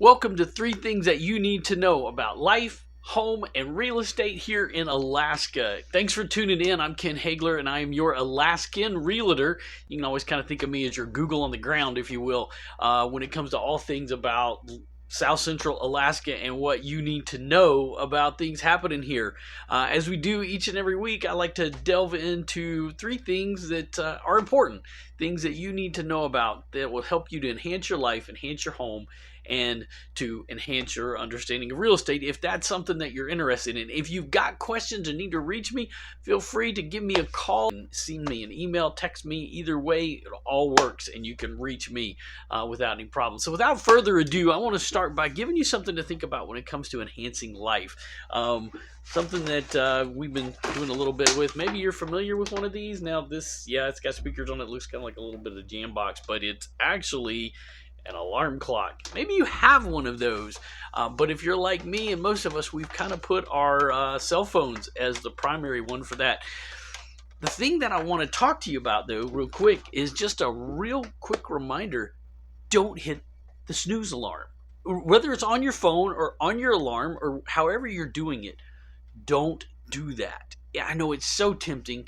Welcome to three things that you need to know about life, home, and real estate here in Alaska. Thanks for tuning in. I'm Ken Hagler, and I am your Alaskan Realtor. You can always kind of think of me as your Google on the ground, if you will, when it comes to all things about South Central Alaska and what you need to know about things happening here. As we do each and every week, I like to delve into three things that are important, things that you need to know about that will help you to enhance your life, enhance your home, and to enhance your understanding of real estate if that's something that you're interested in. If you've got questions and need to reach me, feel free to give me a call, send me an email, text me. Either way, it all works and you can reach me without any problem. So without further ado, I want to start by giving you something to think about when it comes to enhancing life. Something that we've been doing a little bit with. Maybe you're familiar with one of these. Now this, it's got speakers on it. It looks kind of like a little bit of a jam box, but it's actually an alarm clock. Maybe you have one of those, but if you're like me and most of us, we've kind of put our cell phones as the primary one for that. The thing that I want to talk to you about, though, real quick, is just a real quick reminder: don't hit the snooze alarm. Whether it's on your phone or on your alarm or however you're doing it, don't do that. Yeah, I know it's so tempting,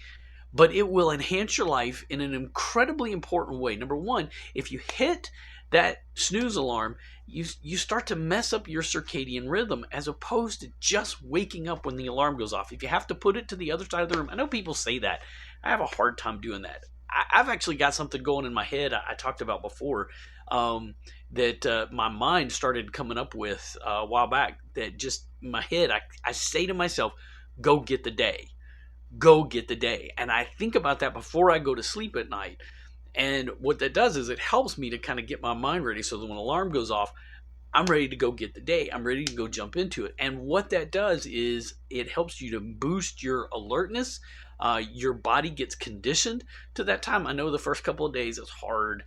but it will enhance your life in an incredibly important way. Number one, if you hit that snooze alarm, you start to mess up your circadian rhythm as opposed to just waking up when the alarm goes off. If you have to put it to the other side of the room, I know people say that. I have a hard time doing that. I've actually got something going in my head I talked about before, that my mind started coming up with a while back, that just in my head, I say to myself, go get the day. Go get the day. And I think about that before I go to sleep at night. And what that does is it helps me to kind of get my mind ready so that when alarm goes off, I'm ready to go get the day. I'm ready to go jump into it. And what that does is it helps you to boost your alertness. Your body gets conditioned to that time. I know the first couple of days is hard.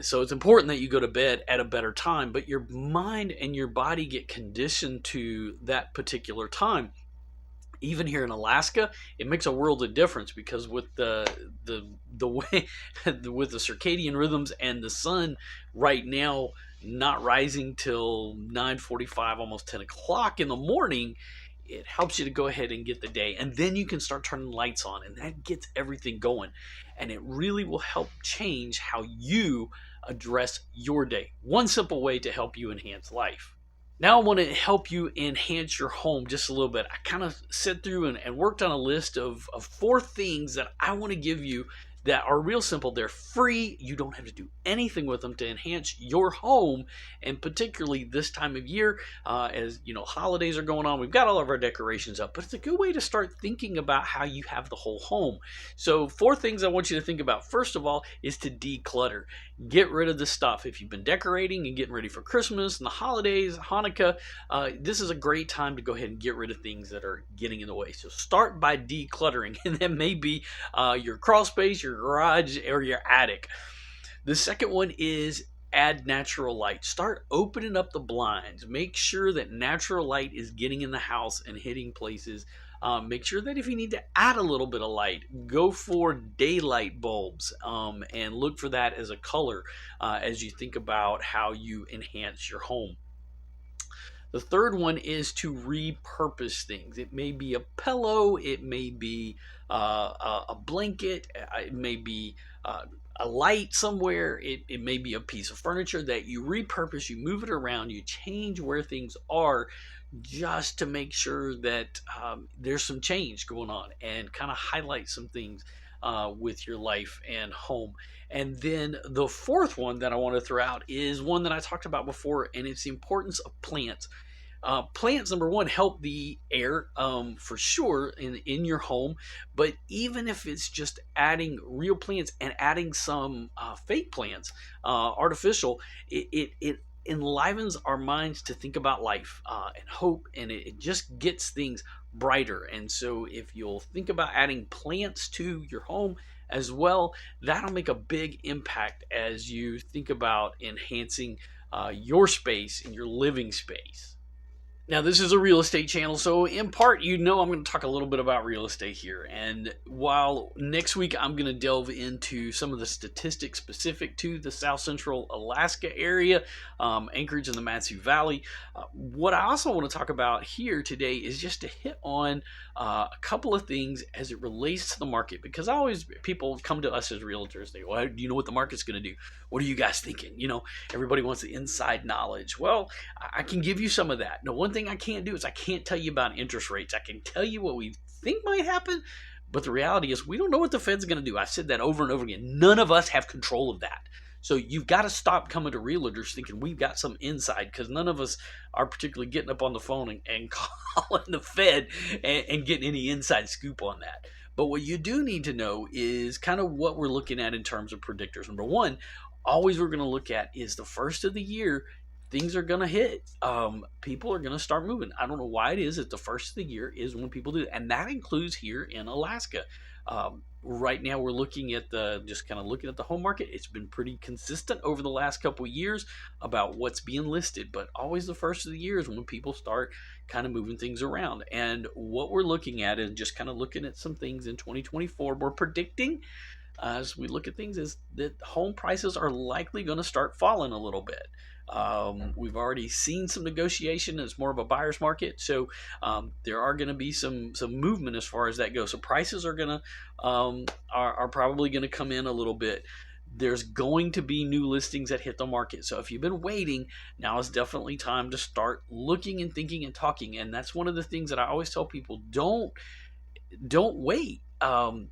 So it's important that you go to bed at a better time, but your mind and your body get conditioned to that particular time. Even here in Alaska, it makes a world of difference because with the way with the circadian rhythms and the sun right now not rising till 9:45, almost 10 o'clock in the morning, it helps you to go ahead and get the day, and then you can start turning lights on, and that gets everything going, and it really will help change how you address your day. One simple way to help you enhance life. Now I want to help you enhance your home just a little bit. I kind of sit through and worked on a list of four things that I want to give you that are real simple. They're free. You don't have to do anything with them to enhance your home, and particularly this time of year, as you know, holidays are going on. We've got all of our decorations up, but it's a good way to start thinking about how you have the whole home. So four things I want you to think about. First of all is to declutter. Get rid of the stuff. If you've been decorating and getting ready for Christmas and the holidays, Hanukkah, this is a great time to go ahead and get rid of things that are getting in the way. So start by decluttering, and that may be your crawl space, your garage, or your attic. The second one is add natural light. Start opening up the blinds. Make sure that natural light is getting in the house and hitting places. Make sure that if you need to add a little bit of light, go for daylight bulbs, and look for that as a color as you think about how you enhance your home. The third one is to repurpose things. It may be a pillow, it may be a blanket, it may be a light somewhere, it may be a piece of furniture that you repurpose, you move it around, you change where things are just to make sure that there's some change going on and kind of highlight some things with your life and home. And then the fourth one that I want to throw out is one that I talked about before, and it's the importance of plants. Plants, number one, help the air for sure in your home, but even if it's just adding real plants and adding some fake plants, artificial, it enlivens our minds to think about life and hope, and it just gets things brighter. And so if you'll think about adding plants to your home as well, that'll make a big impact as you think about enhancing your space and your living space. Now, this is a real estate channel, so in part, I'm going to talk a little bit about real estate here. And while next week I'm going to delve into some of the statistics specific to the South Central Alaska area, Anchorage and the Matsu Valley, what I also want to talk about here today is just to hit on a couple of things as it relates to the market. Because people come to us as realtors, they go, well, do you know what the market's going to do? What are you guys thinking? Everybody wants the inside knowledge. Well, I can give you some of that. Now, one thing I can't do is I can't tell you about interest rates. I can tell you what we think might happen, but the reality is we don't know what the Fed's going to do. I've said that over and over again. None of us have control of that. So you've got to stop coming to realtors thinking we've got some inside, because none of us are particularly getting up on the phone and calling the Fed and getting any inside scoop on that. But what you do need to know is kind of what we're looking at in terms of predictors. Number one, always we're going to look at is the first of the year, things are going to hit. People are going to start moving. I don't know why it is that the first of the year is when people do it. And that includes here in Alaska. Right now we're looking at looking at the home market. It's been pretty consistent over the last couple of years about what's being listed, but always the first of the year is when people start kind of moving things around. And what we're looking at is just kind of looking at some things in 2024. We're predicting, as we look at things, is that home prices are likely going to start falling a little bit. We've already seen some negotiation. It's more of a buyer's market, so there are going to be some movement as far as that goes. So prices are going to are probably going to come in a little bit. There's going to be new listings that hit the market. So if you've been waiting, now is definitely time to start looking and thinking and talking. And that's one of the things that I always tell people: don't wait.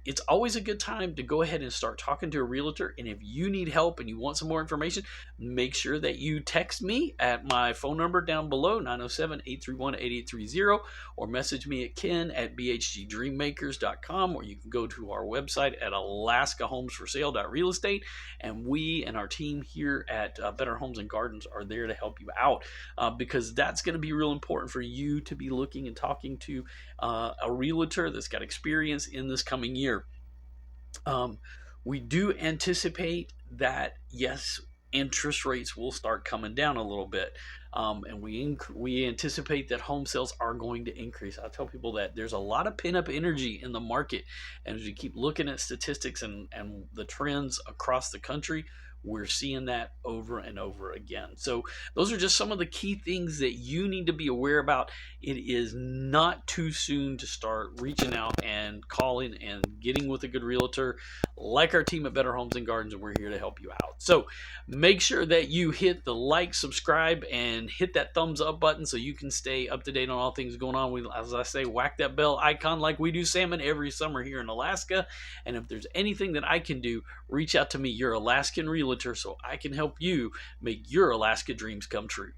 It's always a good time to go ahead and start talking to a realtor. And if you need help and you want some more information, make sure that you text me at my phone number down below, 907-831-8830, or message me at ken@bhgdreammakers.com, or you can go to our website at alaskahomesforsale.realestate, and we and our team here at Better Homes and Gardens are there to help you out, because that's going to be real important for you to be looking and talking to a realtor that's got experience in this coming year. We do anticipate that, yes, interest rates will start coming down a little bit, and we anticipate that home sales are going to increase. I tell people that there's a lot of pent-up energy in the market, and as you keep looking at statistics and the trends across the country, we're seeing that over and over again. So those are just some of the key things that you need to be aware about. It is not too soon to start reaching out and calling and getting with a good realtor like our team at Better Homes and Gardens, and we're here to help you out. So make sure that you hit the like, subscribe, and hit that thumbs up button so you can stay up to date on all things going on. As I say, whack that bell icon like we do salmon every summer here in Alaska. And if there's anything that I can do, reach out to me, your Alaskan Realtor, so I can help you make your Alaska dreams come true.